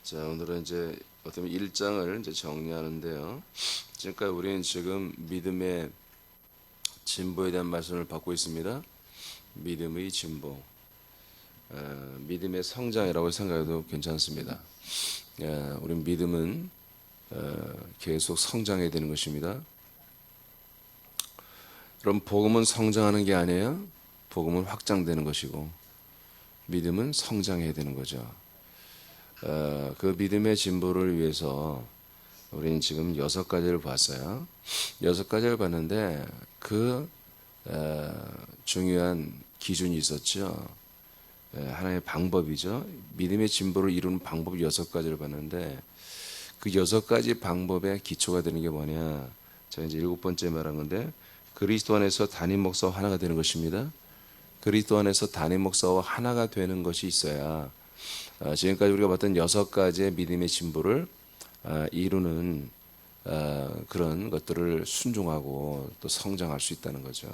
자, 오늘은 이제 어떤 1장을 이제 정리하는데요. 지금까지 우리는 지금 믿음의 진보에 대한 말씀을 받고 있습니다. 믿음의 진보, 믿음의 성장이라고 생각해도 괜찮습니다. 우리 믿음은 계속 성장해야 되는 것입니다. 그럼 복음은 성장하는 게 아니에요. 복음은 확장되는 것이고 믿음은 성장해야 되는 거죠. 그 믿음의 진보를 위해서 우리는 지금 6가지를 봤어요. 6가지를 봤는데 그 중요한 기준이 있었죠. 하나의 방법이죠. 믿음의 진보를 이루는 방법 6가지를 봤는데 그 6가지 방법의 기초가 되는 게 뭐냐. 제가 이제 7번째 말한 건데 그리스도 안에서 단임 목사와 하나가 되는 것입니다. 그리스도 안에서 단임 목사와 하나가 되는 것이 있어야 지금까지 우리가 봤던 6가지의 믿음의 진보를 이루는 그런 것들을 순종하고 또 성장할 수 있다는 거죠.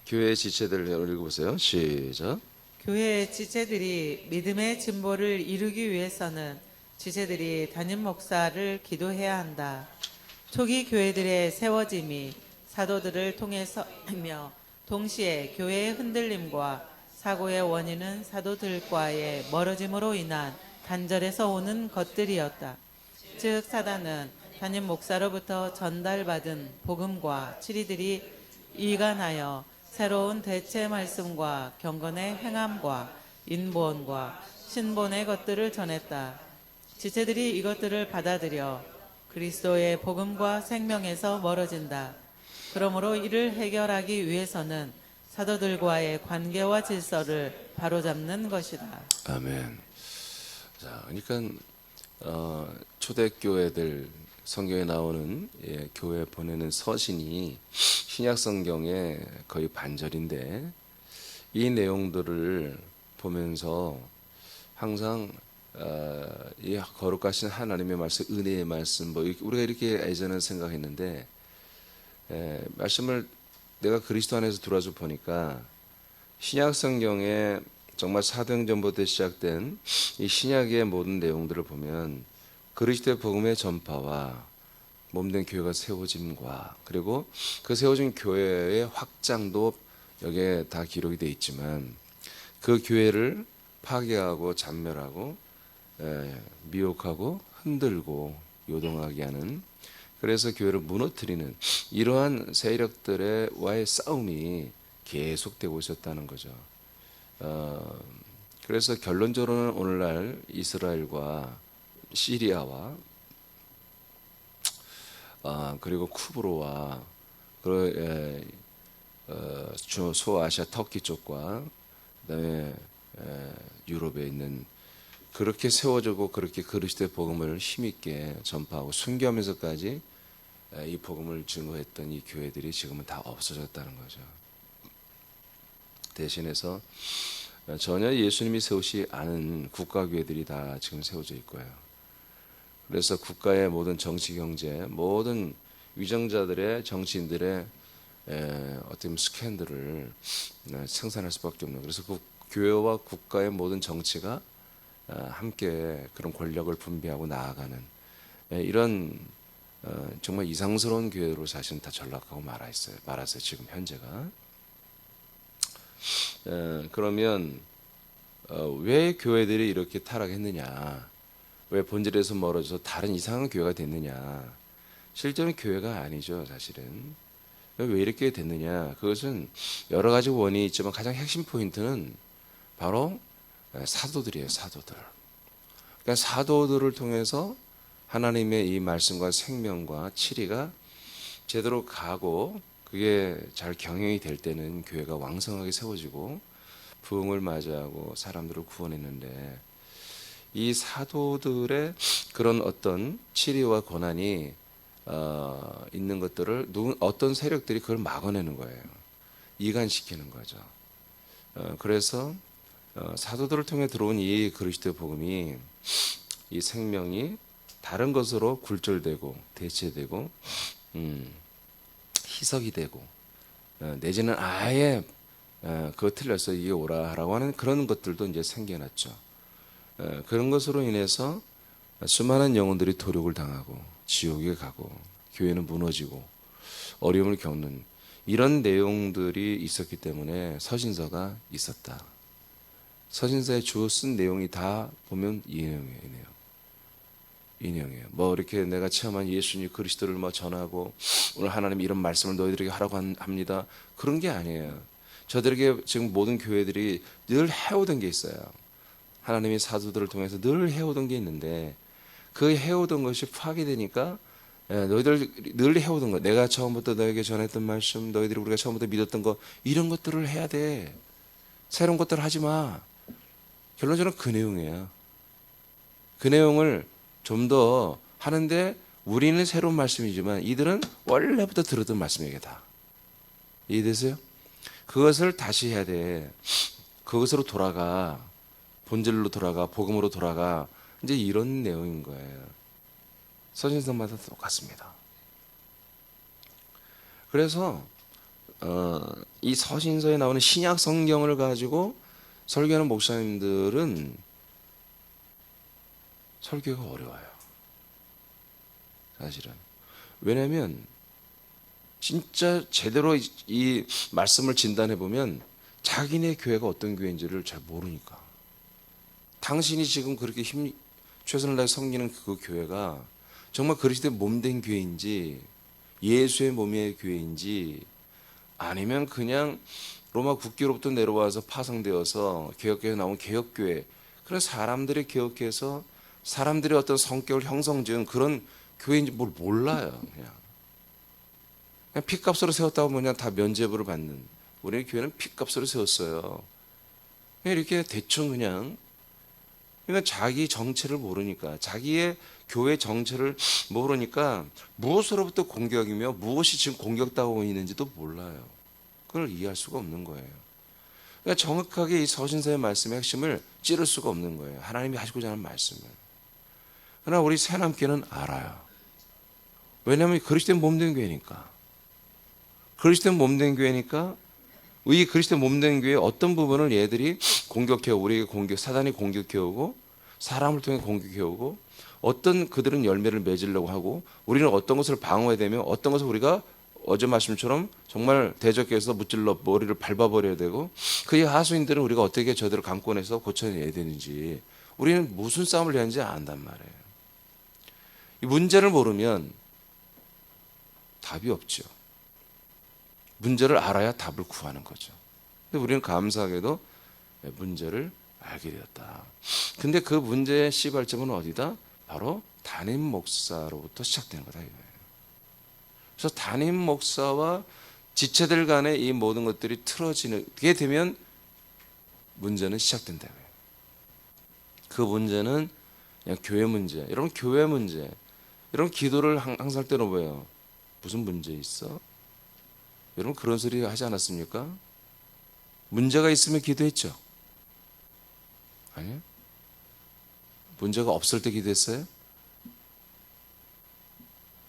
교회의 지체들 읽어보세요. 시작. 교회의 지체들이 믿음의 진보를 이루기 위해서는 지체들이 담임 목사를 기도해야 한다. 초기 교회들의 세워짐이 사도들을 통해서이며 동시에 교회의 흔들림과 사고의 원인은 사도들과의 멀어짐으로 인한 단절에서 오는 것들이었다. 즉 사단은 담임 목사로부터 전달받은 복음과 치리들이 일관하여 새로운 대체 말씀과 경건의 행함과 인본과 신본의 것들을 전했다. 지체들이 이것들을 받아들여 그리스도의 복음과 생명에서 멀어진다. 그러므로 이를 해결하기 위해서는 사도들과의 관계와 질서를 바로잡는 것이다. 아멘. 자, 그러니까 초대교회들 성경에 나오는 교회 보내는 서신이 신약 성경의 거의 반절인데 이 내용들을 보면서 항상 이 거룩하신 하나님의 말씀, 은혜의 말씀, 뭐 우리가 이렇게 예전에 생각했는데 말씀을 내가 그리스도 안에서 들어와서 보니까 신약 성경에 정말 사도행전부터 시작된 이 신약의 모든 내용들을 보면 그리스도의 복음의 전파와 몸된 교회가 세워짐과 그리고 그 세워진 교회의 확장도 여기에 다 기록이 되어 있지만 그 교회를 파괴하고 잔멸하고 미혹하고 흔들고 요동하게 하는, 그래서 교회를 무너뜨리는 이러한 세력들과의 싸움이 계속되고 있었다는 거죠. 그래서 결론적으로는 오늘날 이스라엘과 시리아와 그리고 쿠브로와 소아시아 터키 쪽과 그다음에 유럽에 있는 그렇게 세워지고 그렇게 그리스도의 복음을 힘있게 전파하고 순교하면서까지 이 복음을 증거했던 이 교회들이 지금은 다 없어졌다는 거죠. 대신해서 전혀 예수님이 세우시 않은 국가교회들이 다 지금 세워져 있고요. 그래서 국가의 모든 정치, 경제, 모든 위정자들의 정치인들의 어떤 스캔들을 생산할 수밖에 없는, 그래서 그 교회와 국가의 모든 정치가 함께 그런 권력을 분배하고 나아가는 이런 정말 이상스러운 교회로 사실은 다 전락하고 말았어요. 지금 현재가. 그러면 왜 교회들이 이렇게 타락했느냐, 왜 본질에서 멀어져서 다른 이상한 교회가 됐느냐. 실제로는 교회가 아니죠, 사실은. 왜 이렇게 됐느냐, 그것은 여러 가지 원인이 있지만 가장 핵심 포인트는 바로 사도들이에요. 사도들. 그러니까 사도들을 통해서 하나님의 이 말씀과 생명과 치리가 제대로 가고 그게 잘 경영이 될 때는 교회가 왕성하게 세워지고 부흥을 맞이하고 사람들을 구원했는데, 이 사도들의 그런 어떤 치리와 고난이 있는 것들을 어떤 세력들이 그걸 막아내는 거예요. 이간시키는 거죠. 그래서 사도들을 통해 들어온 이 그리스도의 복음이, 이 생명이 다른 것으로 굴절되고 대체되고 희석이 되고 내지는 아예 그거 틀렸어 이게 오라라고 하는 그런 것들도 이제 생겨났죠. 그런 것으로 인해서 수많은 영혼들이 도륙을 당하고 지옥에 가고 교회는 무너지고 어려움을 겪는 이런 내용들이 있었기 때문에 서신서가 있었다. 서신서에 주어 쓴 내용이 다 보면 이 내용이에요. 이 내용이에요. 뭐 이렇게 내가 체험한 예수님 그리스도를 뭐 전하고 오늘 하나님 이런 말씀을 너희들에게 하라고 합니다. 그런 게 아니에요. 저들에게 지금 모든 교회들이 늘 해오던 게 있어요. 하나님이 사도들을 통해서 늘 해오던 게 있는데 그 해오던 것이 파괴되니까 너희들 늘 해오던 거, 내가 처음부터 너에게 전했던 말씀, 너희들이 우리가 처음부터 믿었던 거 이런 것들을 해야 돼. 새로운 것들을 하지 마. 결론적으로 그 내용이에요. 그 내용을 좀 더 하는데 우리는 새로운 말씀이지만 이들은 원래부터 들었던 말씀이게 다. 이해되세요? 그것을 다시 해야 돼. 그것으로 돌아가. 본질로 돌아가. 복음으로 돌아가. 이제 이런 내용인 거예요. 서신서마다 똑같습니다. 그래서 이 서신서에 나오는 신약 성경을 가지고 설교하는 목사님들은 설교가 어려워요. 사실은. 왜냐하면 진짜 제대로 이 말씀을 진단해 보면 자기네 교회가 어떤 교회인지를 잘 모르니까. 당신이 지금 그렇게 최선을 다해 섬기는 그 교회가 정말 그리스도의 몸된 교회인지 예수의 몸의 교회인지 아니면 그냥 로마 국교로부터 내려와서 파송되어서 개혁교회에 나온 개혁교회 그런 사람들이 개혁해서 사람들의 어떤 성격을 형성지은 그런 교회인지 뭘 몰라요. 그냥 피값으로 세웠다고 그냥 다 면죄부를 받는 우리 교회는 피값으로 세웠어요. 그냥 이렇게 대충 그러니까 자기 정체를 모르니까 자기의 교회 정체를 모르니까 무엇으로부터 공격이며 무엇이 지금 공격당하고 있는지도 몰라요. 그걸 이해할 수가 없는 거예요. 그러니까 정확하게 이 서신서의 말씀의 핵심을 찌를 수가 없는 거예요. 하나님이 하시고자 하는 말씀을. 그러나 우리 새남교회는 알아요. 왜냐하면 그리스도의 몸된 교회니까. 그리스도의 몸된 교회니까 이 그리스도의 몸된 교회의 어떤 부분을 얘들이 공격해오고 우리에게 사단이 공격해오고 사람을 통해 공격해오고 어떤 그들은 열매를 맺으려고 하고 우리는 어떤 것을 방어해야 되며 어떤 것을 우리가 어제 말씀처럼 정말 대적해서 무찔러 머리를 밟아버려야 되고 그의 하수인들은 우리가 어떻게 저들을 감권해서 고쳐내야 되는지 우리는 무슨 싸움을 해야 하는지 안단 말이에요. 이 문제를 모르면 답이 없죠. 문제를 알아야 답을 구하는 거죠. 근데 우리는 감사하게도 문제를 알게 되었다. 근데 그 문제의 시발점은 어디다? 바로 담임 목사로부터 시작되는 거다 이거예요. 그래서 담임 목사와 지체들 간에 이 모든 것들이 틀어지게 되면 문제는 시작된다고요. 그 문제는 그냥 교회 문제. 여러분 교회 문제. 여러분 기도를 항상 할 때는 뭐예요? 무슨 문제 있어? 여러분 그런 소리 하지 않았습니까? 문제가 있으면 기도했죠? 아니요? 문제가 없을 때 기도했어요?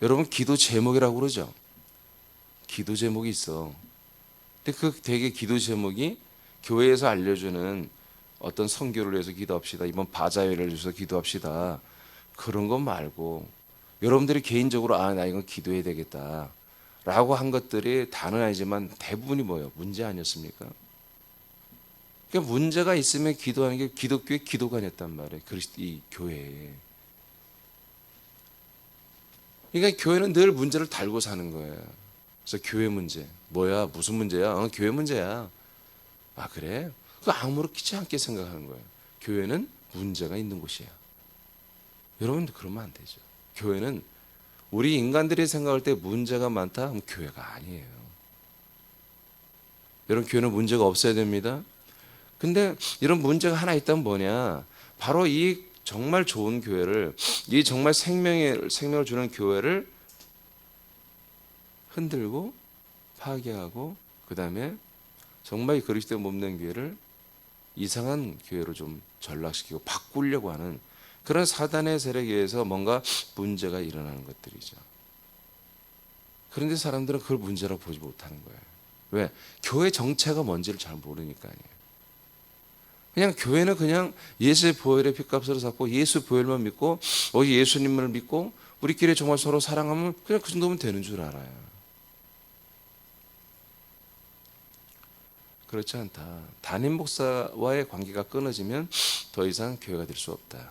여러분 기도 제목이라고 그러죠? 기도 제목이 있어. 근데 그 되게 기도 제목이 교회에서 알려주는 어떤 선교를 위해서 기도합시다. 이번 바자회를 위해서 기도합시다. 그런 것 말고 여러분들이 개인적으로 나 이건 기도해야 되겠다 라고 한 것들이 다는 아니지만 대부분이 뭐예요? 문제 아니었습니까? 그러니까 문제가 있으면 기도하는 게 기독교의 기도관이었단 말이에요. 이 교회에. 그러니까 교회는 늘 문제를 달고 사는 거예요. 그래서 교회 문제. 뭐야? 무슨 문제야? 교회 문제야. 아 그래? 그거 아무렇지 않게 생각하는 거예요. 교회는 문제가 있는 곳이야. 여러분 그러면 안 되죠. 교회는 우리 인간들이 생각할 때 문제가 많다? 그럼 교회가 아니에요. 여러분 교회는 문제가 없어야 됩니다. 근데 이런 문제가 하나 있다면 뭐냐? 바로 이 정말 좋은 교회를 이 정말 생명을 주는 교회를 흔들고 파괴하고 그 다음에 정말 그리스도의 몸된 교회를 이상한 교회로 좀 전락시키고 바꾸려고 하는 그런 사단의 세력에 의해서 뭔가 문제가 일어나는 것들이죠. 그런데 사람들은 그걸 문제라고 보지 못하는 거예요. 왜? 교회 정체가 뭔지를 잘 모르니까요. 그냥 교회는 그냥 예수의 보혈의 핏값으로 샀고 예수 보혈만 믿고 예수님을 믿고 우리끼리 정말 서로 사랑하면 그냥 그 정도면 되는 줄 알아요. 그렇지 않다. 담임 목사와의 관계가 끊어지면 더 이상 교회가 될 수 없다.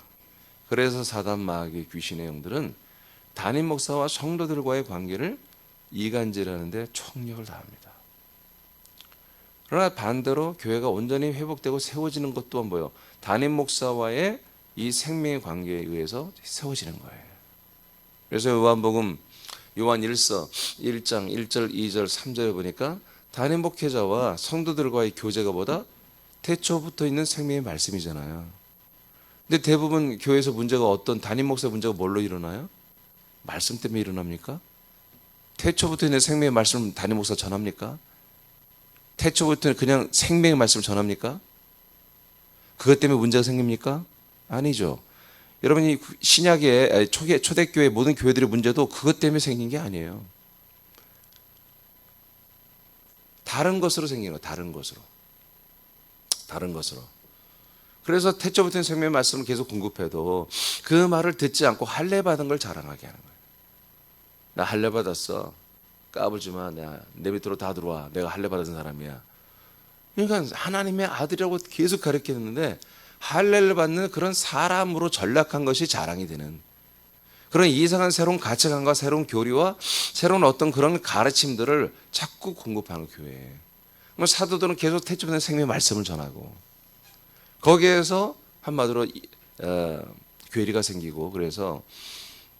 그래서 사단 마귀의 귀신의 영들은 담임 목사와 성도들과의 관계를 이간질하는데 총력을 다합니다. 그러나 반대로 교회가 온전히 회복되고 세워지는 것 또한 뭐예요? 담임 목사와의 이 생명의 관계에 의해서 세워지는 거예요. 그래서 요한복음 요한 1서 1장 1절 2절 3절에 보니까 담임 목회자와 성도들과의 교제가 보다 태초부터 있는 생명의 말씀이잖아요. 근데 대부분 교회에서 문제가 어떤 담임 목사 문제가 뭘로 일어나요? 말씀 때문에 일어납니까? 태초부터 있는 생명의 말씀을 담임 목사 전합니까? 태초부터 그냥 생명의 말씀을 전합니까? 그것 때문에 문제가 생깁니까? 아니죠. 여러분이 신약의 초대교회 모든 교회들의 문제도 그것 때문에 생긴 게 아니에요. 다른 것으로 생긴 거예요. 다른 것으로. 그래서 태초부터 생명의 말씀을 계속 공급해도 그 말을 듣지 않고 할례 받은 걸 자랑하게 하는 거예요. 나 할례 받았어. 까불지 마. 내 밑으로 다 들어와. 내가 할례 받은 사람이야. 그러니까 하나님의 아들이라고 계속 가르쳤는데 할례를 받는 그런 사람으로 전락한 것이 자랑이 되는 그런 이상한 새로운 가치관과 새로운 교리와 새로운 어떤 그런 가르침들을 자꾸 공급하는 교회예요. 사도들은 계속 태초부터 생명의 말씀을 전하고 거기에서 한마디로 괴리가 생기고 그래서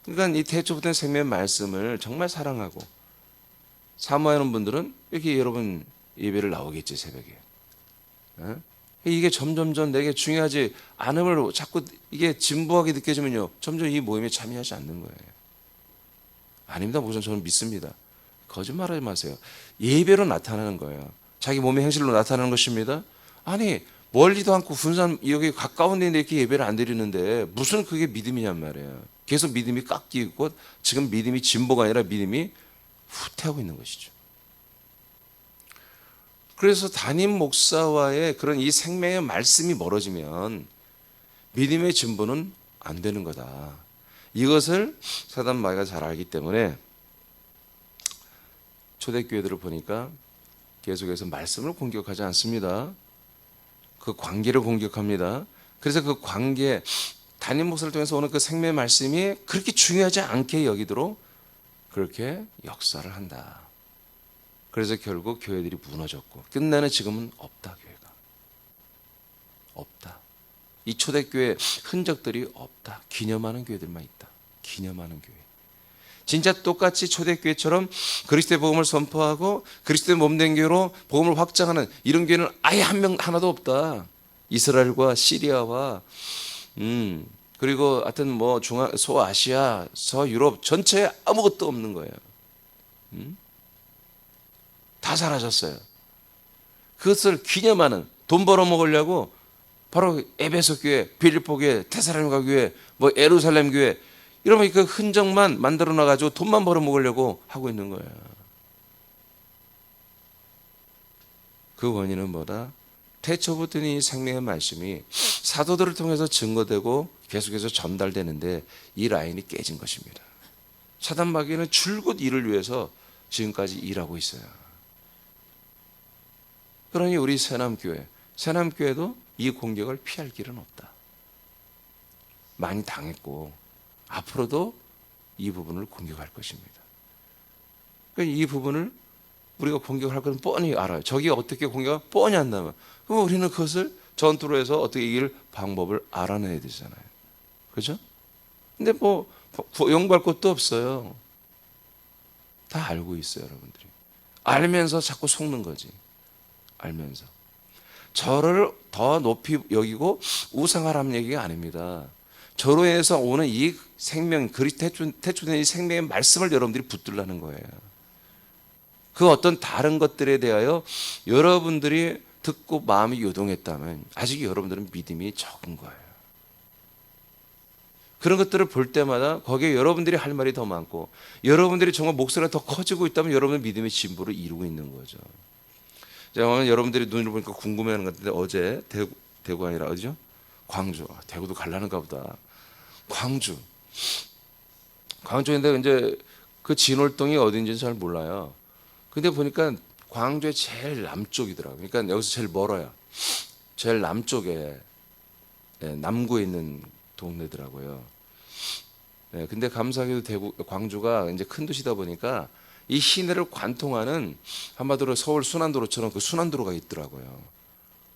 그러니까 이 태초부터 생명의 말씀을 정말 사랑하고 사모하는 분들은 이렇게 여러분 예배를 나오겠지 새벽에. 이게 점점점 내게 중요하지 않음을 자꾸 이게 진부하게 느껴지면요 점점 이 모임에 참여하지 않는 거예요. 아닙니다. 우선 저는 믿습니다. 거짓말하지 마세요. 예배로 나타나는 거예요. 자기 몸의 행실로 나타나는 것입니다. 아니 멀리도 않고 군산 여기 가까운 데인데 이렇게 예배를 안 드리는데 무슨 그게 믿음이냔 말이에요. 계속 믿음이 깎이고 지금 믿음이 진보가 아니라 믿음이 후퇴하고 있는 것이죠. 그래서 담임 목사와의 그런 이 생명의 말씀이 멀어지면 믿음의 진보는 안 되는 거다. 이것을 사단 마귀가 잘 알기 때문에 초대교회들을 보니까 계속해서 말씀을 공격하지 않습니다. 그 관계를 공격합니다. 그래서 그 관계, 담임 목사를 통해서 오는 그 생명의 말씀이 그렇게 중요하지 않게 여기도록 그렇게 역사를 한다. 그래서 결국 교회들이 무너졌고 끝내는 지금은 없다. 교회가 없다. 이 초대교회 흔적들이 없다. 기념하는 교회들만 있다. 기념하는 교회. 진짜 똑같이 초대교회처럼 그리스도의 복음을 선포하고 그리스도의 몸된 교회로 복음을 확장하는 이런 교회는 아예 하나도 없다. 이스라엘과 시리아와 그리고 하여튼 뭐 소아시아, 서유럽 전체에 아무것도 없는 거예요. 다 사라졌어요. 그것을 기념하는 돈 벌어 먹으려고 바로 에베소 교회, 빌립보 교회, 데살로니가 교회, 뭐 예루살렘 교회 이러면 그 흔적만 만들어 놔가지고 돈만 벌어 먹으려고 하고 있는 거예요. 그 원인은 뭐다? 태초부터 이 생명의 말씀이 사도들을 통해서 증거되고 계속해서 전달되는데 이 라인이 깨진 것입니다. 사단 마귀는 줄곧 이를 위해서 지금까지 일하고 있어요. 그러니 우리 새남교회도 이 공격을 피할 길은 없다. 많이 당했고 앞으로도 이 부분을 공격할 것입니다. 그러니까 이 부분을 우리가 공격할 것은 뻔히 알아요. 저기 어떻게 공격을 뻔히 한다면 그럼 우리는 그것을 전투로 해서 어떻게 이길 방법을 알아내야 되잖아요. 그죠? 근데 뭐 연구할 것도 없어요. 다 알고 있어요, 여러분들이. 알면서 자꾸 속는 거지. 알면서. 저를 더 높이 여기고 우상하라는 얘기가 아닙니다. 저로 인해서 오는 이 생명, 태초된 이 생명의 말씀을 여러분들이 붙들라는 거예요. 그 어떤 다른 것들에 대하여 여러분들이 듣고 마음이 요동했다면 아직 여러분들은 믿음이 적은 거예요. 그런 것들을 볼 때마다 거기에 여러분들이 할 말이 더 많고 여러분들이 정말 목소리가 더 커지고 있다면 여러분은 믿음의 진보를 이루고 있는 거죠. 제가 오늘 여러분들이 눈을 보니까 궁금해하는 것 같은데 어제 대구가 아니라 어디죠? 광주. 대구도 갈라는가 보다. 광주. 광주인데 이제 그 진월동이 어딘지는 잘 몰라요. 근데 보니까 광주의 제일 남쪽이더라고요. 그러니까 여기서 제일 멀어요. 제일 남쪽에, 남구에 있는 동네더라고요. 근데 감사하게도 광주가 이제 큰 도시다 보니까 이 시내를 관통하는 한마디로 서울 순환도로처럼 그 순환도로가 있더라고요.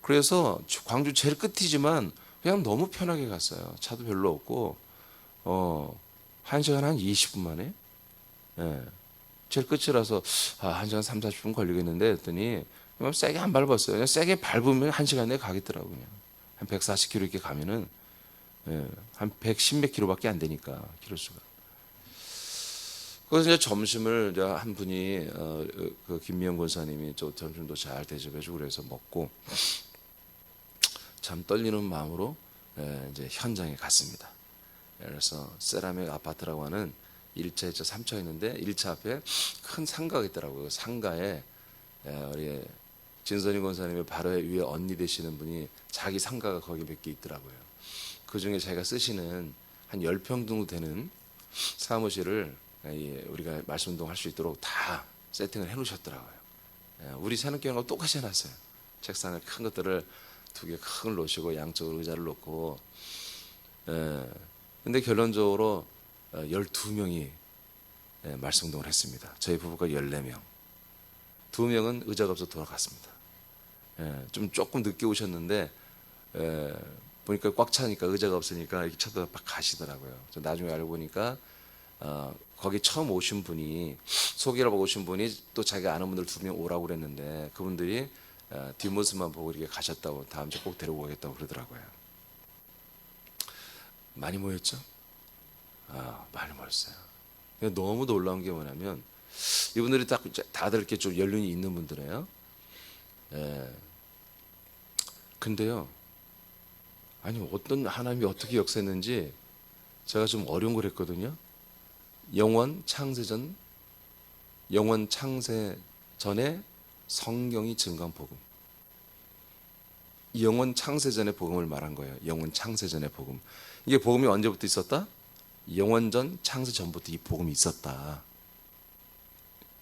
그래서 광주 제일 끝이지만 그냥 너무 편하게 갔어요. 차도 별로 없고, 1시간 한 20분 만에. 제일 끝이라서, 1시간 3, 40분 걸리겠는데 했더니, 그냥 세게 안 밟았어요. 그냥 세게 밟으면 1시간 내에 가겠더라고요. 그냥. 한 140km 이렇게 가면은, 한 110몇 킬로밖에 안 되니까, 키로수가. 그래서 이제 점심을 이제 한 분이, 그 김미영 권사님이 저 점심도 잘 대접해주고 그래서 먹고, 참 떨리는 마음으로 이제 현장에 갔습니다. 그래서 세라믹 아파트라고 하는 1차, 2차, 3차 있는데 1차 앞에 큰 상가가 있더라고요. 상가에 우리 진선희 권사님의 바로 위에 언니 되시는 분이 자기 상가가 거기 몇 개 있더라고요. 그 중에 자기가 쓰시는 한 10평 정도 되는 사무실을 우리가 말씀 운동할 수 있도록 다 세팅을 해 놓으셨더라고요. 우리 사는교회하고 똑같이 해놨어요. 책상을 큰 것들을 2개 큰 걸 놓으시고 양쪽으로 의자를 놓고, 근데 결론적으로 12명이 말씀 운동을 했습니다. 저희 부부가 14명. 2명은 의자가 없어 돌아갔습니다. 조금 늦게 오셨는데 보니까 꽉 차니까 의자가 없으니까 이렇게 쳐다봐 가시더라고요. 나중에 알고 보니까 거기 처음 오신 분이 소개를 하고 오신 분이 또 자기가 아는 분들 2명 오라고 그랬는데 그분들이 뒷모습만 보고 이렇게 가셨다고 다음 주에 꼭 데려오겠다고 그러더라고요. 많이 모였죠? 많이 모였어요. 너무 놀라운 게 뭐냐면 이분들이 다들 이렇게 좀 연륜이 있는 분들이에요. 근데요, 아니 어떤 하나님이 어떻게 역사했는지 제가 좀 어려운 걸 했거든요. 영원 창세 전에 성경이 증거한 복음. 영원 창세 전의 복음을 말한 거예요. 영원 창세 전의 복음. 이게 복음이 언제부터 있었다? 영원 전 창세 전부터 이 복음이 있었다.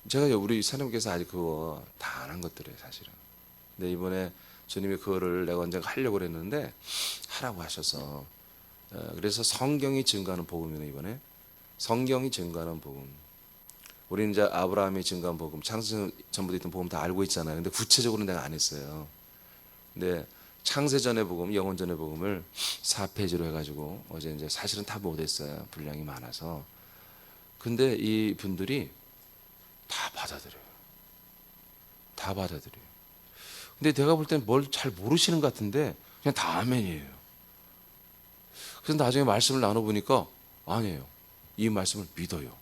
제가 우리 사님께서 아직 그거 다 안 한 것들이에요, 사실은. 근데 이번에 주님이 그거를 내가 언젠가 하려고 했는데 하라고 하셔서, 그래서 성경이 증거하는 복음이네. 이번에 성경이 증거하는 복음. 우리는 이제 아브라함이 증거한 복음, 창세 전부터 있던 복음 다 알고 있잖아요. 근데 구체적으로 내가 안 했어요. 근데 창세 전의 복음, 영원 전의 복음을 4페이지로 해가지고 어제 이제 사실은 다 못했어요. 분량이 많아서. 근데 이 분들이 다 받아들여요. 다 받아들여요. 근데 내가 볼 땐 뭘 잘 모르시는 것 같은데 그냥 다 아멘이에요. 그래서 나중에 말씀을 나눠보니까 아니에요. 이 말씀을 믿어요.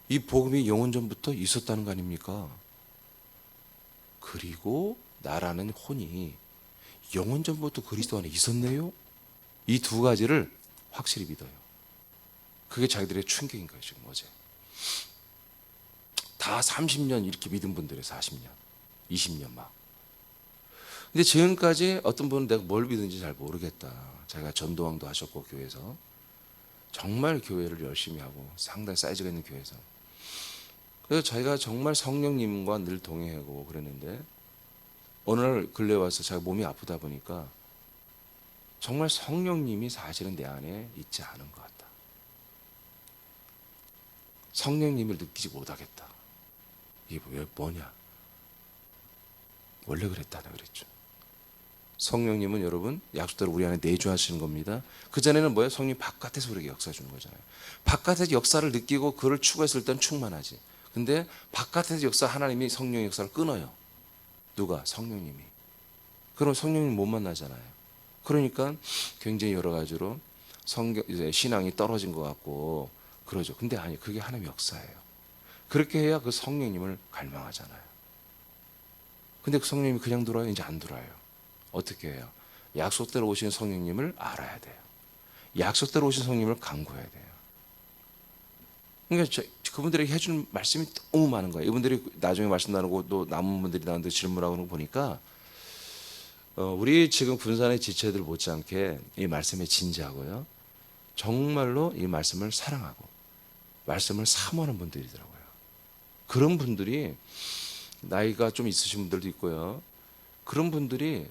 이 복음이 영원 전부터 있었다는 거 아닙니까? 그리고 나라는 혼이 영원 전부터 그리스도 안에 있었네요. 이 2가지를 확실히 믿어요. 그게 자기들의 충격인 거예요. 지금 어제 다 30년 이렇게 믿은 분들이 40년 20년 막. 근데 지금까지 어떤 분은 내가 뭘 믿는지 잘 모르겠다. 자기가 전도왕도 하셨고 교회에서 정말 교회를 열심히 하고 상당히 사이즈가 있는 교회에서, 그래서 자기가 정말 성령님과 늘 동행하고 그랬는데 어느 날 근래 와서 자기 몸이 아프다 보니까 정말 성령님이 사실은 내 안에 있지 않은 것 같다. 성령님을 느끼지 못하겠다. 이게 왜 뭐냐? 원래 그랬다나 그랬죠. 성령님은 여러분 약속대로 우리 안에 내주하시는 겁니다. 그전에는 뭐예요? 성령 바깥에서 우리에게 역사 주는 거잖아요. 바깥에서 역사를 느끼고 그를 추구했을 때는 충만하지. 근데 바깥에서 역사 하나님이 성령의 역사를 끊어요. 누가? 성령님이. 그럼 성령님 못 만나잖아요. 그러니까 굉장히 여러 가지로 신앙이 떨어진 것 같고 그러죠. 근데 아니, 그게 하나님의 역사예요. 그렇게 해야 그 성령님을 갈망하잖아요. 근데 그 성령님이 그냥 들어와요? 이제 안 들어와요. 어떻게 해요? 약속대로 오신 성령님을 알아야 돼요. 약속대로 오신 성령님을 간구해야 돼요. 그러니까 그분들에게 해주는 말씀이 너무 많은 거예요. 이분들이 나중에 말씀 나누고 또 남은 분들이 나한테 질문하고 보니까 우리 지금 군산의 지체들 못지않게 이 말씀에 진지하고요. 정말로 이 말씀을 사랑하고 말씀을 사모하는 분들이더라고요. 그런 분들이 나이가 좀 있으신 분들도 있고요. 그런 분들이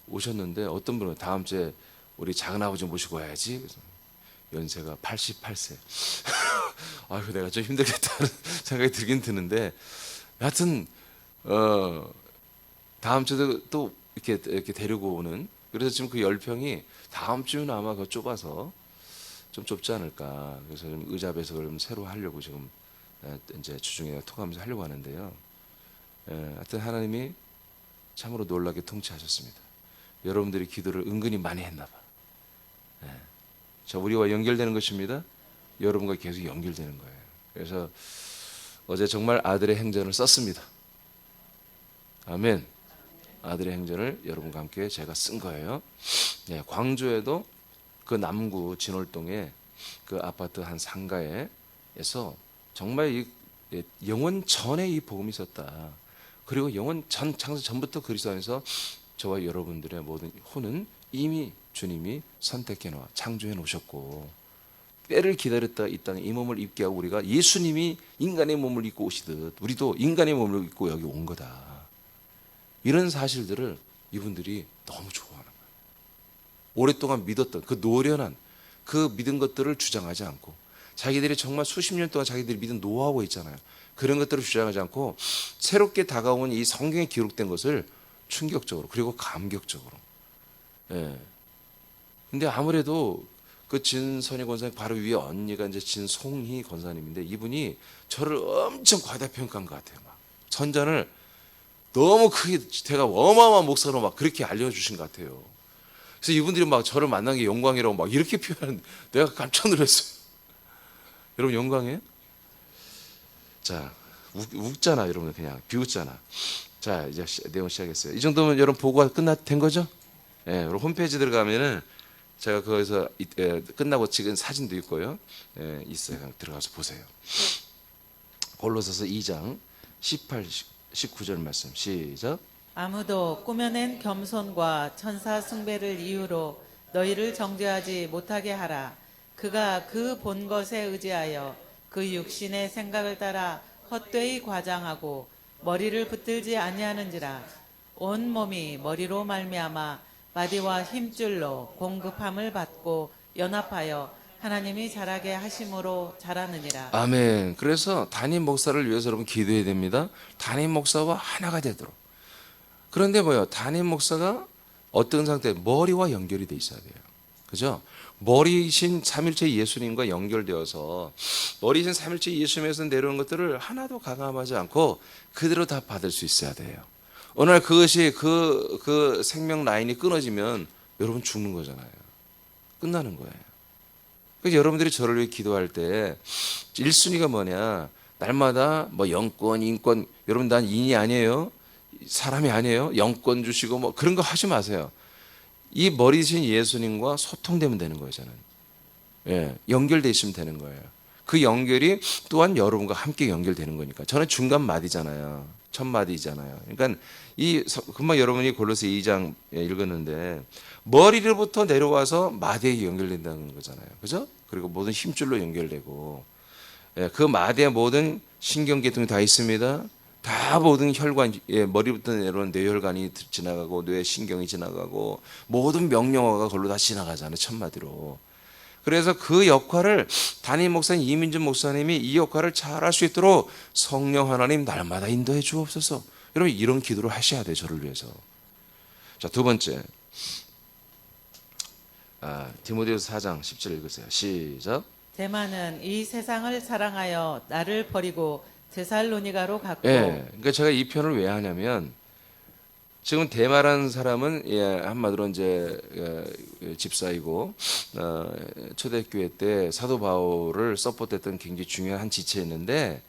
오셨는데 어떤 분은 다음 주에 우리 작은아버지 모시고 와야지. 그래서 연세가 88세. 아유, 내가 좀 힘들겠다는 생각이 들긴 드는데, 하여튼 다음 주도 또 이렇게 데리고 오는. 그래서 지금 그 10평이 다음 주는 아마 그 좁아서 좀 좁지 않을까. 그래서 좀 의자 배석을 좀 새로 하려고 지금 이제 주중에 통하면서 하려고 하는데요. 하여튼 하나님이 참으로 놀라게 통치하셨습니다. 여러분들이 기도를 은근히 많이 했나 봐. 저 우리와 연결되는 것입니다. 여러분과 계속 연결되는 거예요. 그래서 어제 정말 아들의 행전을 썼습니다. 아멘. 아들의 행전을 여러분과 함께 제가 쓴 거예요. 광주에도 그 남구 진월동에 그 아파트 한 상가에서 정말 이 영원 전에 이 복음이 있었다. 그리고 영원 창세 전부터 그리스도 안에서 저와 여러분들의 모든 혼은 이미 주님이 선택해 놓아 창조해 놓으셨고, 때를 기다렸다 이 땅에 이 몸을 입게 하고 우리가 예수님이 인간의 몸을 입고 오시듯 우리도 인간의 몸을 입고 여기 온 거다. 이런 사실들을 이분들이 너무 좋아하는 거예요. 오랫동안 믿었던 그 노련한 그 믿은 것들을 주장하지 않고, 자기들이 정말 수십 년 동안 자기들이 믿은 노하우가 있잖아요. 그런 것들을 주장하지 않고 새롭게 다가온 이 성경에 기록된 것을 충격적으로 그리고 감격적으로. 근데 아무래도 그 진선희 권사님 바로 위에 언니가 이제 진송희 권사님인데, 이분이 저를 엄청 과대평가한 것 같아요. 막 선전을 너무 크게 제가 어마어마한 목사로 막 그렇게 알려주신 것 같아요. 그래서 이분들이 막 저를 만난 게 영광이라고 막 이렇게 표현하는데 내가 깜짝 놀랐어요. 여러분 영광이에요? 자, 웃잖아 여러분. 그냥 비웃잖아. 자, 이제 내용 시작했어요. 이 정도면 여러분 보고가 된 거죠? 여러분 홈페이지 들어가면은 제가 거기서 끝나고 찍은 사진도 있고요. 있어요. 들어가서 보세요. 골로새서 2장 18, 19절 말씀 시작. 아무도 꾸며낸 겸손과 천사 숭배를 이유로 너희를 정죄하지 못하게 하라. 그가 그 본 것에 의지하여 그 육신의 생각을 따라 헛되이 과장하고 머리를 붙들지 아니하는지라. 온 몸이 머리로 말미암아 마디와 힘줄로 공급함을 받고 연합하여 하나님이 자라게 하심으로 자라느니라. 아멘. 그래서 담임 목사를 위해서 여러분 기도해야 됩니다. 담임 목사와 하나가 되도록. 그런데 뭐요? 담임 목사가 어떤 상태? 머리와 연결이 돼 있어야 돼요. 그죠? 머리이신 삼일체 예수님과 연결되어서 머리이신 삼일체 예수님에서 내려오는 것들을 하나도 가감하지 않고 그대로 다 받을 수 있어야 돼요. 어느 날 그것이 그 생명 라인이 끊어지면 여러분 죽는 거잖아요. 끝나는 거예요. 그래서 여러분들이 저를 위해 기도할 때 1순위가 뭐냐? 날마다 뭐 영권, 인권, 여러분 난 인이 아니에요. 사람이 아니에요. 영권 주시고 뭐 그런 거 하지 마세요. 이 머리신 예수님과 소통되면 되는 거예요, 저는. 연결돼 있으면 되는 거예요. 그 연결이 또한 여러분과 함께 연결되는 거니까. 저는 중간 마디잖아요. 첫 마디잖아요. 그러니까 금방 여러분이 골로새 2장 읽었는데 머리로부터 내려와서 마디에 연결된다는 거잖아요. 그죠? 그리고 모든 힘줄로 연결되고, 그 마디에 모든 신경계통이 다 있습니다. 다 모든 혈관, 머리부터 내려오는 뇌혈관이 지나가고 뇌신경이 지나가고 모든 명령어가 걸로 다 지나가잖아요. 첫마디로. 그래서 그 역할을 담임 목사님 이민준 목사님이 이 역할을 잘할 수 있도록 성령 하나님 날마다 인도해 주옵소서. 여러분 이런 기도를 하셔야 돼요. 저를 위해서. 자, 두 번째. 디모데후서 4장 10절 읽으세요. 시작. 대만은 이 세상을 사랑하여 나를 버리고 데살로니가로 갔고. 그러니까 제가 이 편을 왜 하냐면 지금 대마라는 사람은 한마디로 이제 집사이고 초대교회 때 사도 바울을 서포트했던 굉장히 중요한 한 지체였는데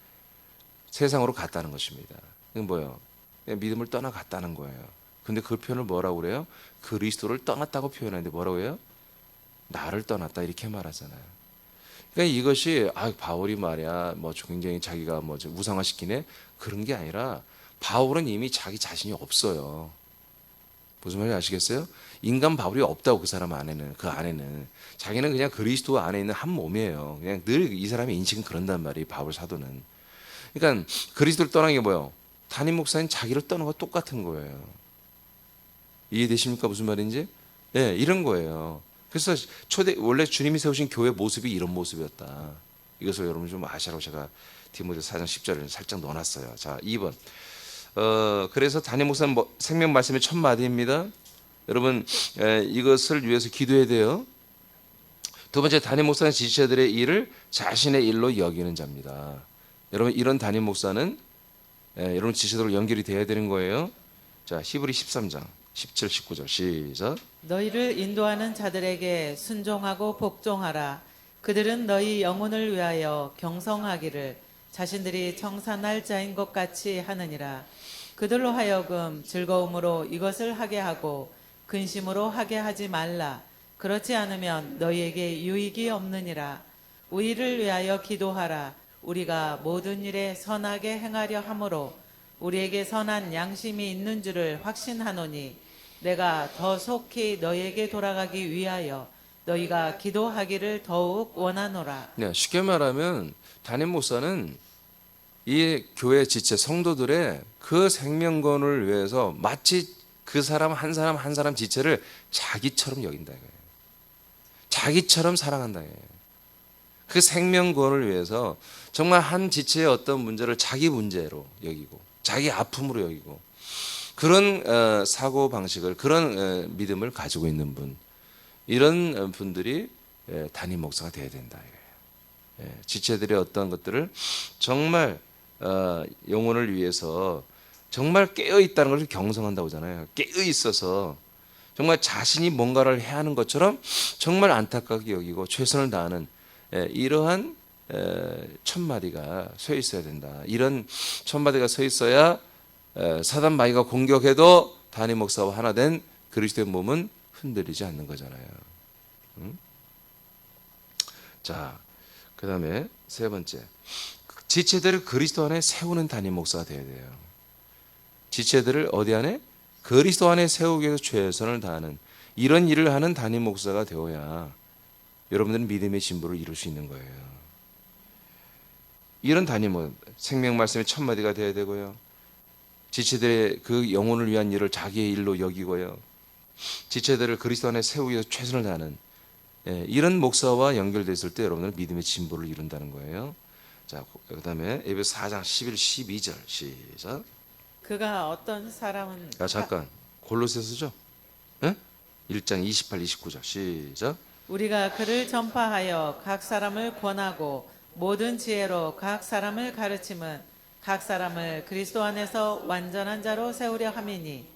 세상으로 갔다는 것입니다. 이건 뭐예요? 믿음을 떠나갔다는 거예요. 근데 그 표현을 뭐라고 그래요? 그리스도를 떠났다고 표현하는데 뭐라고 해요? 나를 떠났다 이렇게 말하잖아요. 그러니까 이것이 바울이 말이야 뭐 굉장히 자기가 뭐 우상화시키네 그런 게 아니라 바울은 이미 자기 자신이 없어요. 무슨 말인지 아시겠어요? 인간 바울이 없다고 그 사람 안에는, 그 안에는. 자기는 그냥 그리스도 안에 있는 한 몸이에요. 그냥 늘 이 사람의 인식은 그런단 말이에요. 바울 사도는. 그러니까 그리스도를 떠난 게 뭐예요? 담임 목사는 자기를 떠난 거 똑같은 거예요. 이해되십니까? 무슨 말인지? 예, 이런 거예요. 그래서 원래 주님이 세우신 교회 모습이 이런 모습이었다. 이것을 여러분 좀 아시라고 제가 디모데 4장 10절을 살짝 넣어놨어요. 자, 2번. 그래서 담임 목사는 생명 말씀의 첫 마디입니다. 여러분, 이것을 위해서 기도해야 돼요. 두 번째, 담임 목사는 지체들의 일을 자신의 일로 여기는 자입니다. 여러분, 이런 담임 목사는 여러분 지체들로 연결이 돼야 되는 거예요. 자, 히브리 13장 17, 19절 시작. 너희를 인도하는 자들에게 순종하고 복종하라. 그들은 너희 영혼을 위하여 경성하기를 자신들이 청산할 자인 것 같이 하느니라. 그들로 하여금 즐거움으로 이것을 하게 하고 근심으로 하게 하지 말라. 그렇지 않으면 너희에게 유익이 없느니라. 우리를 위하여 기도하라. 우리가 모든 일에 선하게 행하려 함으로 우리에게 선한 양심이 있는 줄을 확신하노니 내가 더 속히 너희에게 돌아가기 위하여 너희가 기도하기를 더욱 원하노라. 네, 쉽게 말하면 담임 목사는 이 교회 지체 성도들의 그 생명권을 위해서 마치 그 사람 한 사람 지체를 자기처럼 여긴다 이거예요. 자기처럼 사랑한다 이거예요. 그 생명권을 위해서 정말 한 지체의 어떤 문제를 자기 문제로 여기고 자기 아픔으로 여기고 그런 사고 방식을 그런 믿음을 가지고 있는 분, 이런 분들이 담임 목사가 돼야 된다 이거예요. 지체들의 어떤 것들을 정말 영혼을 위해서 정말 깨어 있다는 것을 경성한다고 하잖아요. 깨어 있어서 정말 자신이 뭔가를 해야 하는 것처럼 정말 안타깝게 여기고 최선을 다하는 이러한 첫 마디가 서 있어야 된다. 이런 첫 마디가 서 있어야 사단 마귀가 공격해도 담임 목사와 하나 된 그리스도의 몸은 흔들리지 않는 거잖아요. 응? 자, 그 다음에 세 번째, 지체들을 그리스도 안에 세우는 담임 목사가 되어야 돼요. 지체들을 어디 안에? 그리스도 안에 세우기 위해서 최선을 다하는 이런 일을 하는 담임 목사가 되어야 여러분들은 믿음의 진보를 이룰 수 있는 거예요. 이런 담임은 생명 말씀의 첫 마디가 되어야 되고요. 지체들의 그 영혼을 위한 일을 자기의 일로 여기고요. 지체들을 그리스도 안에 세우기 위해서 최선을 다하는 이런 목사와 연결됐을 때 여러분들은 믿음의 진보를 이룬다는 거예요. 자, 그 다음에 에베소 4장 11, 12절 시작. 그가 어떤 사람은 잠깐 골로새서죠? 1장 28, 29절 시작. 우리가 그를 전파하여 각 사람을 권하고 모든 지혜로 각 사람을 가르침은 각 사람을 그리스도 안에서 완전한 자로 세우려 함이니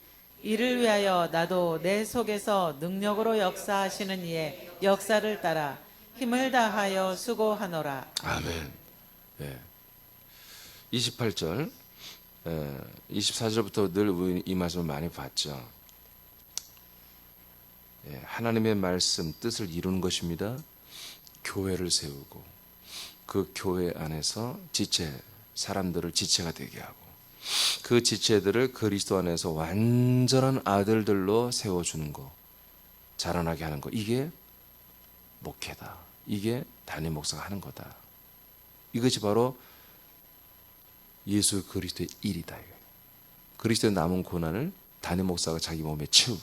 이를 위하여 나도 내 속에서 능력으로 역사하시는 이의 역사를 따라 힘을 다하여 수고하노라. 아멘. 28절 24절부터 늘 이 말씀을 많이 봤죠. 하나님의 말씀 뜻을 이루는 것입니다. 교회를 세우고 그 교회 안에서 지체 사람들을 지체가 되게 하고 그 지체들을 그리스도 안에서 완전한 아들들로 세워주는 거, 자라나게 하는 거, 이게 목회다. 이게 담임 목사가 하는 거다. 이것이 바로 예수 그리스도의 일이다. 그리스도의 남은 고난을 담임 목사가 자기 몸에 채우고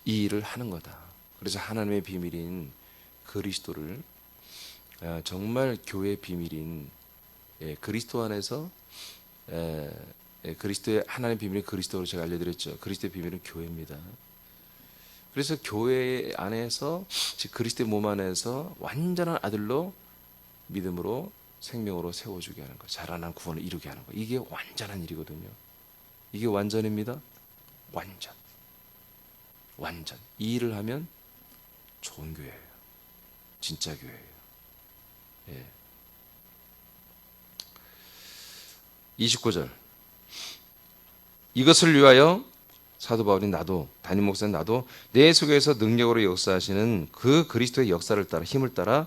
이 일을 하는 거다. 그래서 하나님의 비밀인 그리스도를 정말 교회의 비밀인 그리스도 안에서 그리스도의 하나님의 비밀인 그리스도로 제가 알려드렸죠. 그리스도의 비밀은 교회입니다. 그래서 교회 안에서 즉 그리스도의 몸 안에서 완전한 아들로 믿음으로 생명으로 세워주게 하는 것, 자라난 구원을 이루게 하는 것, 이게 완전한 일이거든요. 이게 완전입니다. 완전. 이 일을 하면 좋은 교회예요. 진짜 교회예요. 29절. 이것을 위하여 사도 바울이 나도 담임 목사는 나도 내 속에서 능력으로 역사하시는 그 그리스도의 역사를 따라 힘을 따라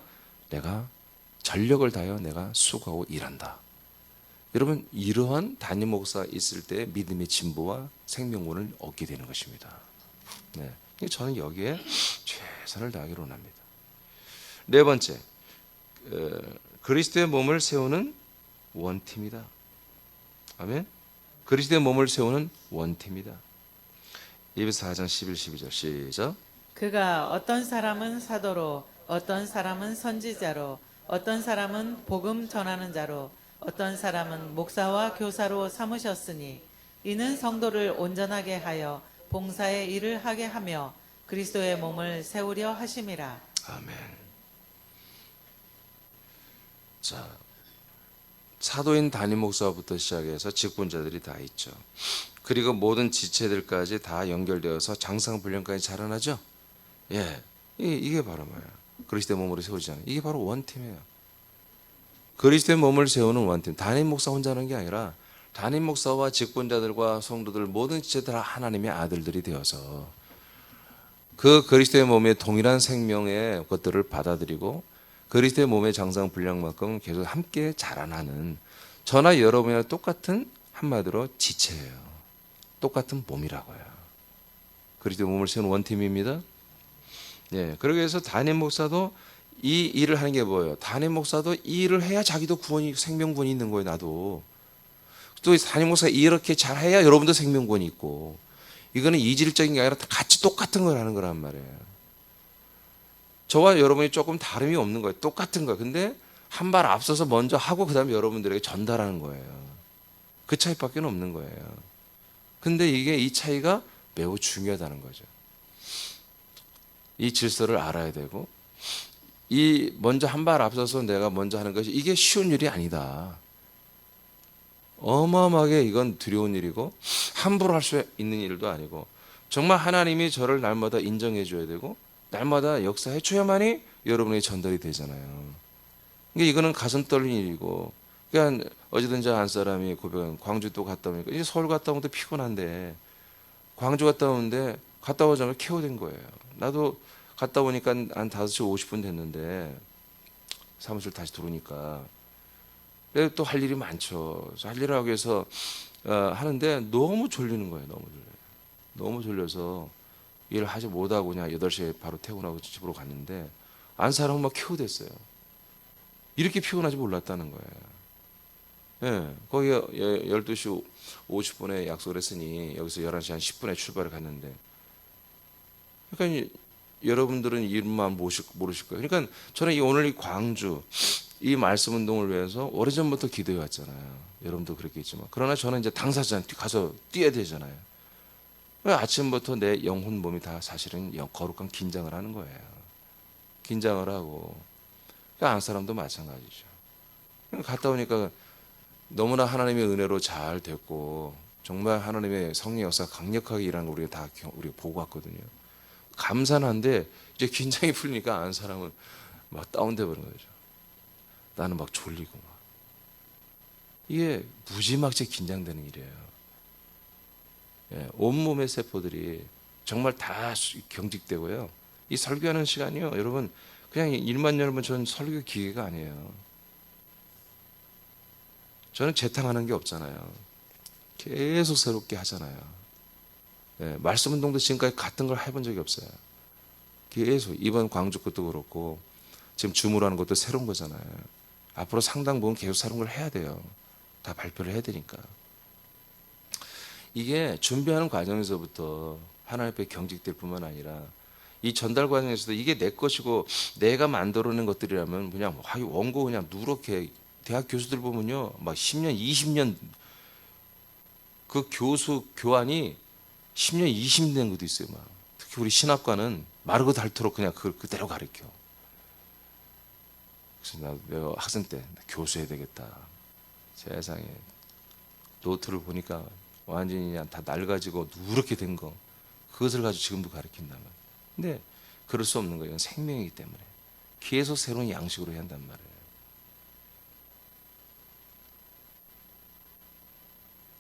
내가 전력을 다하여 내가 수고하고 일한다. 여러분, 이러한 담임 목사가 있을 때 믿음의 진보와 생명권을 얻게 되는 것입니다. 네. 저는 여기에 최선을 다하기로 합니다. 네 번째, 그리스도의 몸을 세우는 원팀이다. 아멘. 그리스도의 몸을 세우는 원팀이다. 에베소 4장 11, 12절 시작. 그가 어떤 사람은 사도로, 어떤 사람은 선지자로, 어떤 사람은 복음 전하는 자로, 어떤 사람은 목사와 교사로 삼으셨으니 이는 성도를 온전하게 하여 봉사의 일을 하게 하며 그리스도의 몸을 세우려 하심이라. 아멘. 자, 사도인 담임 목사부터 시작해서 직분자들이 다 있죠. 그리고 모든 지체들까지 다 연결되어서 장상분량까지 자라나죠. 예, 이게 바로 뭐야? 그리스도의 몸으로 세우잖아요. 이게 바로 원팀이에요. 그리스도의 몸을 세우는 원팀. 담임 목사 혼자 하는 게 아니라 담임 목사와 직분자들과 성도들 모든 지체들 다 하나님의 아들들이 되어서 그 그리스도의 몸의 동일한 생명의 것들을 받아들이고 그리스도의 몸의 장상 분량만큼 계속 함께 자라나는 저나 여러분이랑 똑같은 한마디로 지체예요. 똑같은 몸이라고요. 그리스도의 몸을 세우는 원팀입니다. 예, 그러기 위해서 담임 목사도 이 일을 하는 게 뭐예요? 담임 목사도 이 일을 해야 자기도 구원이 생명구원이 있는 거예요. 나도. 또 담임 목사가 이렇게 잘해야 여러분도 생명구원이 있고 이거는 이질적인 게 아니라 같이 똑같은 걸 하는 거란 말이에요. 저와 여러분이 조금 다름이 없는 거예요. 똑같은 거예요. 근데 한 발 앞서서 먼저 하고 그 다음에 여러분들에게 전달하는 거예요. 그 차이밖에 없는 거예요. 근데 이게 이 차이가 매우 중요하다는 거죠. 이 질서를 알아야 되고 이 먼저 한 발 앞서서 내가 먼저 하는 것이 이게 쉬운 일이 아니다. 어마어마하게 이건 두려운 일이고 함부로 할 수 있는 일도 아니고 정말 하나님이 저를 날마다 인정해 줘야 되고 날마다 역사해 줘야만이 여러분에게 전달이 되잖아요. 그러니까 이거는 가슴 떨리는 일이고 그러니까 어제든 저 한 사람이 고백한 광주 또 갔다 오니까 이제 서울 갔다 오면 또 피곤한데 광주 갔다 오는데 갔다 오자마자 KO.된 거예요. 나도 갔다 오니까 한 5시 50분 됐는데 사무실 다시 들어오니까 또 할 일이 많죠. 할 일을 하기 위해서 하는데 너무 졸리는 거예요. 너무 졸려요. 너무 졸려서 일을 하지 못하고 그냥 8시에 바로 퇴근하고 집으로 갔는데 안 사람은 막 KO.됐어요. 이렇게 피곤하지 몰랐다는 거예요. 예, 거기 12시 50분에 약속을 했으니 여기서 11시 한 10분에 출발을 갔는데 그러니까 여러분들은 이름만 모르실 거예요. 그러니까 저는 오늘 이 광주 이 말씀 운동을 위해서 오래전부터 기도해 왔잖아요. 여러분도 그랬겠지만 그러나 저는 이제 당사자한테 가서 뛰어야 되잖아요. 아침부터 내 영혼 몸이 다 사실은 거룩한 긴장을 하는 거예요. 긴장을 하고 안 사람도 마찬가지죠. 갔다 오니까 너무나 하나님의 은혜로 잘 됐고 정말 하나님의 성령 역사가 강력하게 일하는 걸 우리가 보고 왔거든요. 감사한데 이제 긴장이 풀리니까 안 사람은 막 다운돼 버린 거죠. 나는 막 졸리고 막 이게 무지막지 긴장되는 일이에요. 예, 온몸의 세포들이 정말 다 경직되고요. 이 설교하는 시간이요, 여러분 그냥 일만 열면 전 설교 기계가 아니에요. 저는 재탕하는 게 없잖아요. 계속 새롭게 하잖아요. 예, 말씀 운동도 지금까지 같은 걸 해본 적이 없어요. 계속 이번 광주 것도 그렇고 지금 줌으로 하는 것도 새로운 거잖아요. 앞으로 상당 부분 계속 새로운 걸 해야 돼요. 다 발표를 해야 되니까. 이게 준비하는 과정에서부터 하나님 앞에 경직될 뿐만 아니라 이 전달 과정에서도 이게 내 것이고 내가 만들어낸 것들이라면 그냥 원고 그냥 누렇게 대학 교수들 보면요 막 10년 20년 그 교수 교환이 10년 20년 된 것도 있어요. 막 특히 우리 신학과는 마르고 닳도록 그냥 그걸 그대로 가르쳐. 그래서 내가 학생 때 교수해야 되겠다. 세상에 노트를 보니까 완전히 그냥 다 낡아지고 누렇게 된 거 그것을 가지고 지금도 가르친단 말이에요. 근데 그럴 수 없는 거예요. 이건 생명이기 때문에 계속 새로운 양식으로 해야 한단 말이에요.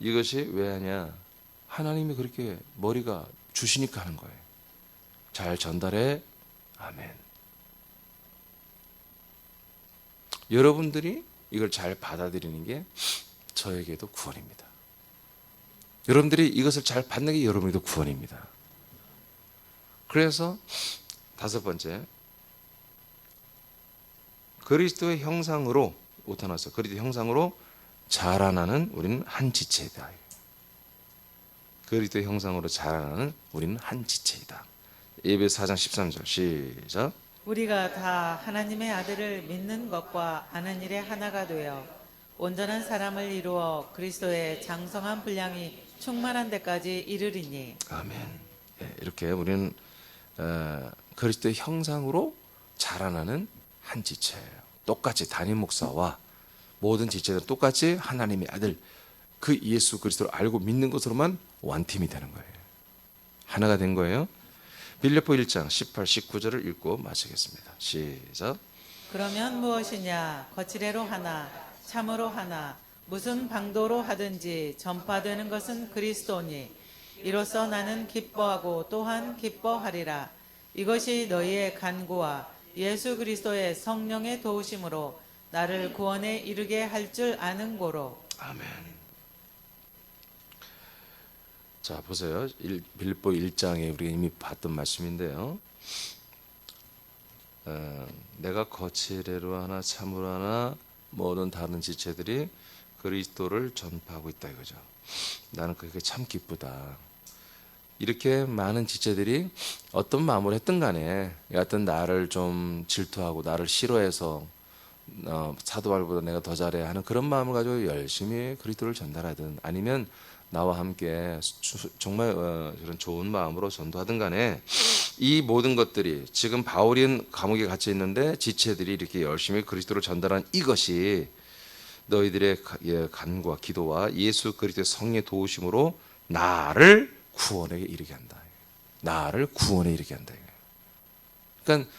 이것이 왜 하냐? 하나님이 그렇게 머리가 주시니까 하는 거예요. 잘 전달해. 아멘. 여러분들이 이걸 잘 받아들이는 게 저에게도 구원입니다. 여러분들이 이것을 잘 받는 게 여러분에게도 구원입니다. 그래서 다섯 번째, 그리스도의 형상으로 오타나서 그리스도의 형상으로 자라나는 우리는 한 지체이다. 그리스도의 형상으로 자라나는 우리는 한 지체이다. 예배서 4장 13절 시작. 우리가 다 하나님의 아들을 믿는 것과 아는 일에 하나가 되어 온전한 사람을 이루어 그리스도의 장성한 분량이 충만한 데까지 이르리니. 아멘. 예, 이렇게 우리는 그리스도의 형상으로 자라나는 한 지체예요. 똑같이 담임 목사와 모든 지체들은 똑같이 하나님의 아들 그 예수 그리스도를 알고 믿는 것으로만 원팀이 되는 거예요. 하나가 된 거예요. 빌립보 1장 18, 19절을 읽고 마치겠습니다. 시작. 그러면 무엇이냐? 거칠애로 하나, 참으로 하나, 무슨 방도로 하든지 전파되는 것은 그리스도니 이로써 나는 기뻐하고 또한 기뻐하리라. 이것이 너희의 간구와 예수 그리스도의 성령의 도우심으로 나를 구원에 이르게 할 줄 아는 고로. 아멘. 자, 보세요. 빌립보 1장에 우리가 이미 봤던 말씀인데요. 내가 거칠애로 하나 참으로 하나 모든 다른 지체들이 그리스도를 전파하고 있다 이거죠. 나는 그게 참 기쁘다. 이렇게 많은 지체들이 어떤 마음을 했든 간에 여하튼 나를 좀 질투하고 나를 싫어해서 사도 바울보다 내가 더 잘해 하는 그런 마음을 가지고 열심히 그리스도를 전달하든 아니면 나와 함께 정말 그런 좋은 마음으로 전도하든 간에 이 모든 것들이 지금 바울이 감옥에 갇혀 있는데 지체들이 이렇게 열심히 그리스도를 전달한 이것이 너희들의 간구와 기도와 예수 그리스도의 성령의 도우심으로 나를 구원에 이르게 한다. 나를 구원에 이르게 한다. 그러니까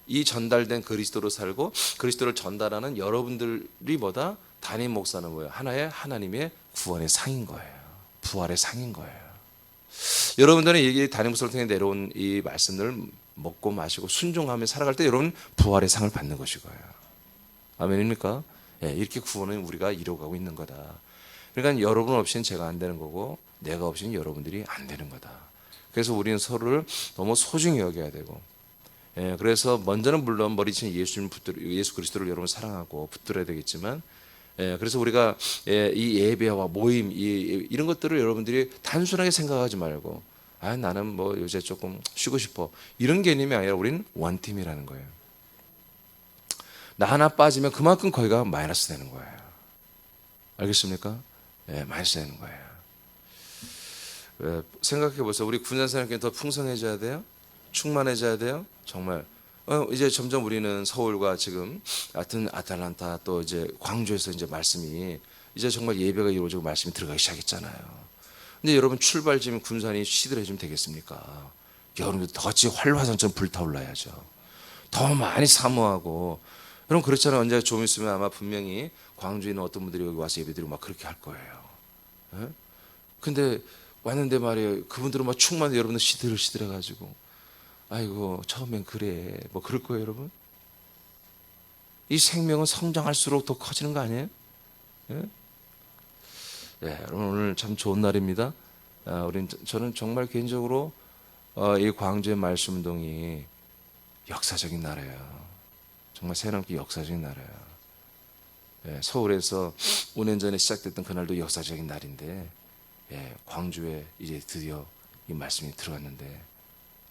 이 전달된 그리스도로 살고 그리스도를 전달하는 여러분들이 뭐다? 담임 목사는 뭐예요? 하나의 하나님의 구원의 상인 거예요. 부활의 상인 거예요. 여러분들은 이 담임 목사를 통해 내려온 이 말씀들을 먹고 마시고 순종하며 살아갈 때 여러분 부활의 상을 받는 것이 거예요. 아멘입니까? 예, 이렇게 구원은 우리가 이루어가고 있는 거다. 그러니까 여러분 없이는 제가 안 되는 거고 내가 없이는 여러분들이 안 되는 거다. 그래서 우리는 서로를 너무 소중히 여겨야 되고 그래서 먼저는 물론 머리친 예수 그리스도를 여러분 사랑하고 붙들어야 되겠지만 그래서 우리가 이 예배와 모임 이런 것들을 여러분들이 단순하게 생각하지 말고 나는 뭐 요새 조금 쉬고 싶어 이런 개념이 아니라 우리는 원팀이라는 거예요. 나 하나 빠지면 그만큼 거기가 마이너스 되는 거예요. 알겠습니까? 마이너스 되는 거예요. 생각해 보세요. 우리 군산사람께 더 풍성해져야 돼요. 충만해져야 돼요. 정말 이제 점점 우리는 서울과 지금 하여튼 아틀란타 또 이제 광주에서 이제 말씀이 이제 정말 예배가 이루어지고 말씀이 들어가기 시작했잖아요. 근데 여러분 출발지면 군산이 시들해지면 되겠습니까? 여러분들 덧이 활화산처럼 불타올라야죠. 더 많이 사모하고 여러분 그렇잖아요. 언제 좀 있으면 아마 분명히 광주에 있는 어떤 분들이 여기 와서 예배드리고 막 그렇게 할 거예요. 근데 왔는데 말이에요. 그분들은 막 충만해 여러분들 시들시들해가지고 아이고 처음엔 그래 뭐 그럴 거예요 여러분. 이 생명은 성장할수록 더 커지는 거 아니에요? 여러분 오늘 참 좋은 날입니다. 저는 정말 개인적으로 이 광주의 말씀운동이 역사적인 날이에요. 정말 새롭게 역사적인 날이에요. 서울에서 5년 전에 시작됐던 그날도 역사적인 날인데 광주에 이제 드디어 이 말씀이 들어갔는데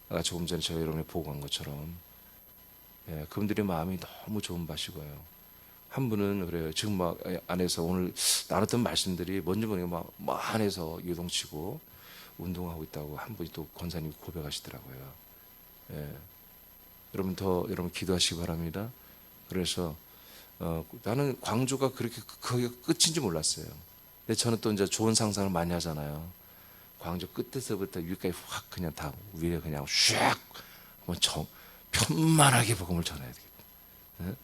아까 조금 전에 저희 여러분이 보고 간 것처럼 그분들의 마음이 너무 좋은 바시고요. 한 분은 그래요. 지금 막 안에서 오늘 나눴던 말씀들이 뭔지 모르게 막 안에서 요동치고 운동하고 있다고 한 분이 또 권사님이 고백하시더라고요. 여러분 기도하시기 바랍니다. 그래서 나는 광주가 그렇게 거기가 끝인지 몰랐어요. 근데 저는 또 이제 좋은 상상을 많이 하잖아요. 광주 끝에서부터 위까지 확 그냥 다 위에 그냥 샥 편만하게 복음을 전해야 되겠다.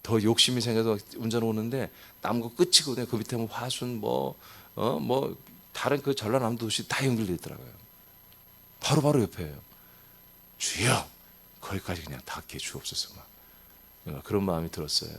더 욕심이 생겨서 운전 오는데 남구 끝이거든요. 그 밑에 화순 다른 그 전라남도 도시 다 연결돼 있더라고요. 바로 옆에요. 주여 거기까지 그냥 닿게 주옵소서 막 그런 마음이 들었어요.